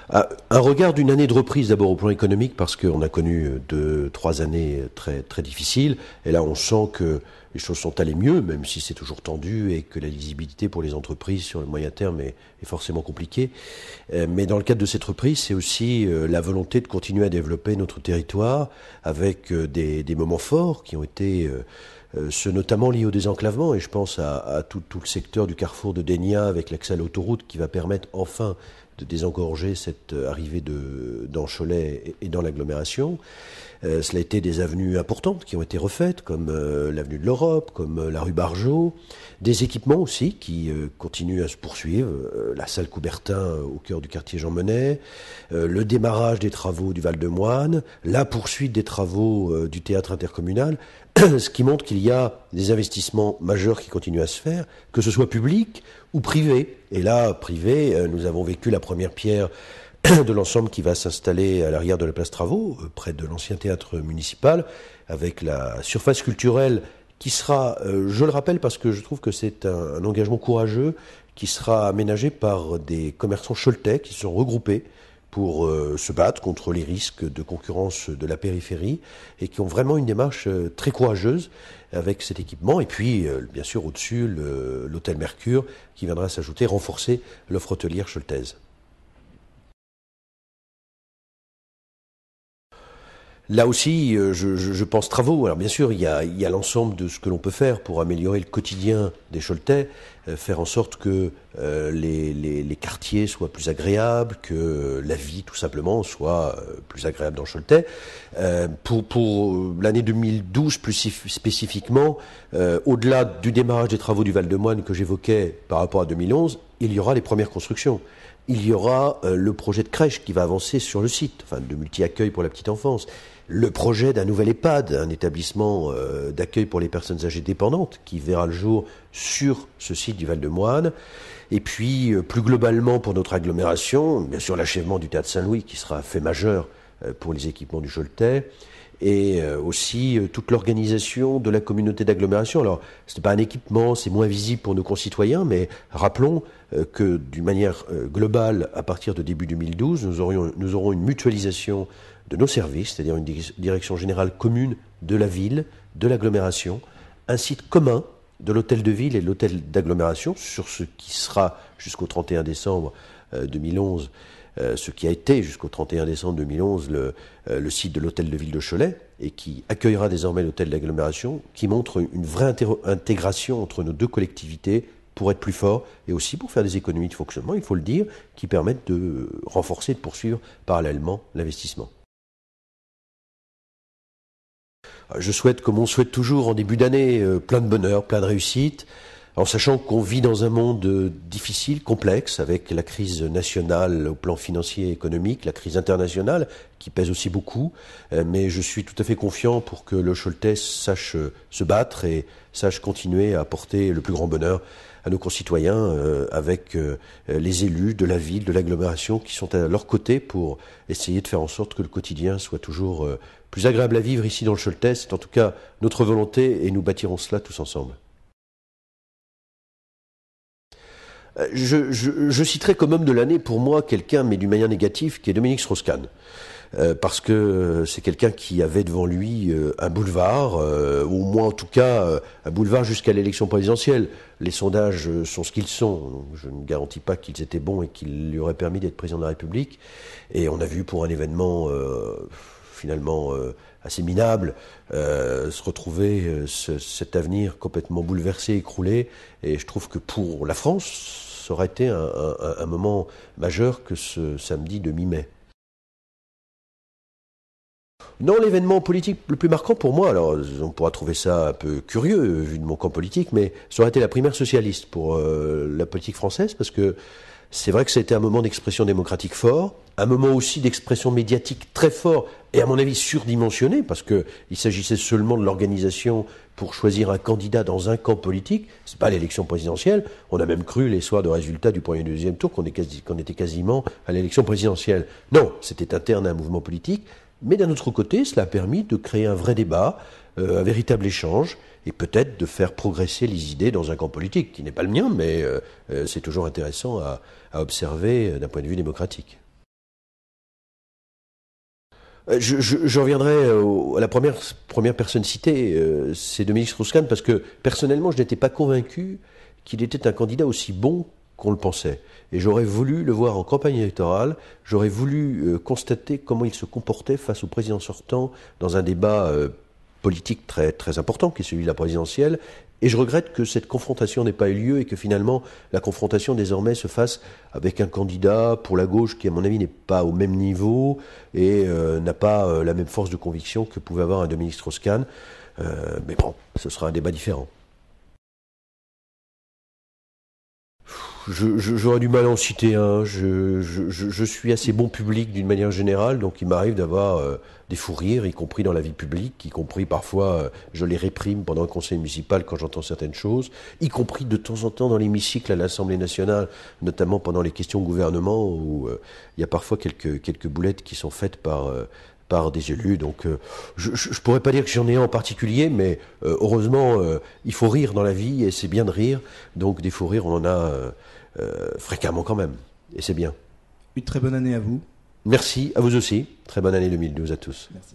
Un regard d'une année de reprise d'abord au plan économique parce qu'on a connu 2-3 années très, très difficiles et là on sent que les choses sont allées mieux même si c'est toujours tendu et que la lisibilité pour les entreprises sur le moyen terme est forcément compliquée. Mais dans le cadre de cette reprise, c'est aussi la volonté de continuer à développer notre territoire avec des moments forts qui ont été ceux notamment liés au désenclavement et je pense à tout le secteur du carrefour de Dénia avec l'accès à l'autoroute qui va permettre enfin de désengorger cette arrivée dans Cholet et dans l'agglomération. Cela a été des avenues importantes qui ont été refaites, comme l'avenue de l'Europe, comme la rue Barjot, des équipements aussi qui continuent à se poursuivre, la salle Coubertin au cœur du quartier Jean Monnet, le démarrage des travaux du Val-de-Moine, la poursuite des travaux du théâtre intercommunal, ce qui montre qu'il y a des investissements majeurs qui continuent à se faire, que ce soit public ou privé. Et là, privé, nous avons vécu la première pierre de l'ensemble qui va s'installer à l'arrière de la place Travaux, près de l'ancien théâtre municipal, avec la surface culturelle qui sera, je le rappelle parce que je trouve que c'est un engagement courageux, qui sera aménagé par des commerçants choletais qui se sont regroupés pour se battre contre les risques de concurrence de la périphérie et qui ont vraiment une démarche très courageuse avec cet équipement. Et puis, bien sûr, au-dessus, l'hôtel Mercure qui viendra s'ajouter, renforcer l'offre hôtelière choletaise. Là aussi, je pense travaux. Alors bien sûr, il y a l'ensemble de ce que l'on peut faire pour améliorer le quotidien des Choletais, faire en sorte que les quartiers soient plus agréables, que la vie tout simplement soit plus agréable dans Choletais. Pour l'année 2012 plus spécifiquement, au-delà du démarrage des travaux du Val-de-Moine que j'évoquais par rapport à 2011, il y aura les premières constructions. Il y aura le projet de crèche qui va avancer sur le site, enfin de multi-accueil pour la petite enfance. Le projet d'un nouvel EHPAD, un établissement d'accueil pour les personnes âgées dépendantes, qui verra le jour sur ce site du Val-de-Moine. Et puis, plus globalement pour notre agglomération, bien sûr l'achèvement du Théâtre Saint-Louis, qui sera un fait majeur pour les équipements du Choletais. Et aussi toute l'organisation de la communauté d'agglomération. Alors, ce n'est pas un équipement, c'est moins visible pour nos concitoyens, mais rappelons que d'une manière globale, à partir de début 2012, nous aurons une mutualisation de nos services, c'est-à-dire une direction générale commune de la ville, de l'agglomération, un site commun de l'hôtel de ville et de l'hôtel d'agglomération, sur ce qui sera jusqu'au 31 décembre 2011, ce qui a été jusqu'au 31 décembre 2011 le site de l'hôtel de ville de Cholet et qui accueillera désormais l'hôtel d'agglomération, qui montre une vraie intégration entre nos deux collectivités pour être plus fort et aussi pour faire des économies de fonctionnement, il faut le dire, qui permettent de renforcer et de poursuivre parallèlement l'investissement. Je souhaite, comme on souhaite toujours en début d'année, plein de bonheur, plein de réussite, en sachant qu'on vit dans un monde difficile, complexe, avec la crise nationale au plan financier et économique, la crise internationale qui pèse aussi beaucoup, mais je suis tout à fait confiant pour que le Choletais sache se battre et sache continuer à apporter le plus grand bonheur à nos concitoyens avec les élus de la ville, de l'agglomération qui sont à leur côté pour essayer de faire en sorte que le quotidien soit toujours plus agréable à vivre ici dans le Choletais. C'est en tout cas notre volonté et nous bâtirons cela tous ensemble. Je citerai comme homme de l'année pour moi quelqu'un, mais d'une manière négative, qui est Dominique Strauss-Kahn. Parce que c'est quelqu'un qui avait devant lui un boulevard, ou au moins en tout cas un boulevard jusqu'à l'élection présidentielle. Les sondages sont ce qu'ils sont, donc je ne garantis pas qu'ils étaient bons et qu'ils lui auraient permis d'être président de la République. Et on a vu pour un événement finalement assez minable se retrouver cet avenir complètement bouleversé, écroulé. Et je trouve que pour la France, ça aurait été un moment majeur que ce samedi de mi-mai. Non, l'événement politique le plus marquant pour moi, alors on pourra trouver ça un peu curieux vu de mon camp politique, mais ça aurait été la primaire socialiste pour la politique française, parce que c'est vrai que ça a été un moment d'expression démocratique fort, un moment aussi d'expression médiatique très fort, et à mon avis surdimensionné, parce qu'il s'agissait seulement de l'organisation pour choisir un candidat dans un camp politique, c'est pas l'élection présidentielle. On a même cru les soirs de résultats du premier et du deuxième tour qu'on était quasiment à l'élection présidentielle. Non, c'était interne à un mouvement politique. Mais d'un autre côté, cela a permis de créer un vrai débat, un véritable échange, et peut-être de faire progresser les idées dans un camp politique, qui n'est pas le mien, mais c'est toujours intéressant à observer d'un point de vue démocratique. Je reviendrai à la première personne citée, c'est Dominique Strauss-Kahn, parce que personnellement, je n'étais pas convaincu qu'il était un candidat aussi bon qu'on le pensait. Et j'aurais voulu le voir en campagne électorale, j'aurais voulu constater comment il se comportait face au président sortant dans un débat politique très, très important, qui est celui de la présidentielle. Et je regrette que cette confrontation n'ait pas eu lieu et que finalement la confrontation désormais se fasse avec un candidat pour la gauche qui, à mon avis, n'est pas au même niveau et n'a pas la même force de conviction que pouvait avoir un Dominique Strauss-Kahn. Mais bon, ce sera un débat différent. J'aurais du mal à en citer un. Je suis assez bon public d'une manière générale, donc il m'arrive d'avoir des fous rires, y compris dans la vie publique, y compris parfois je les réprime pendant le conseil municipal quand j'entends certaines choses, y compris de temps en temps dans l'hémicycle à l'Assemblée nationale, notamment pendant les questions au gouvernement, où il y a parfois quelques boulettes qui sont faites par des élus. Donc je pourrais pas dire que j'en ai un en particulier, mais heureusement, il faut rire dans la vie, et c'est bien de rire. Donc des fous rires, on en a fréquemment quand même, et c'est bien. Une très bonne année à vous. Merci, à vous aussi. Très bonne année 2012 à tous. Merci.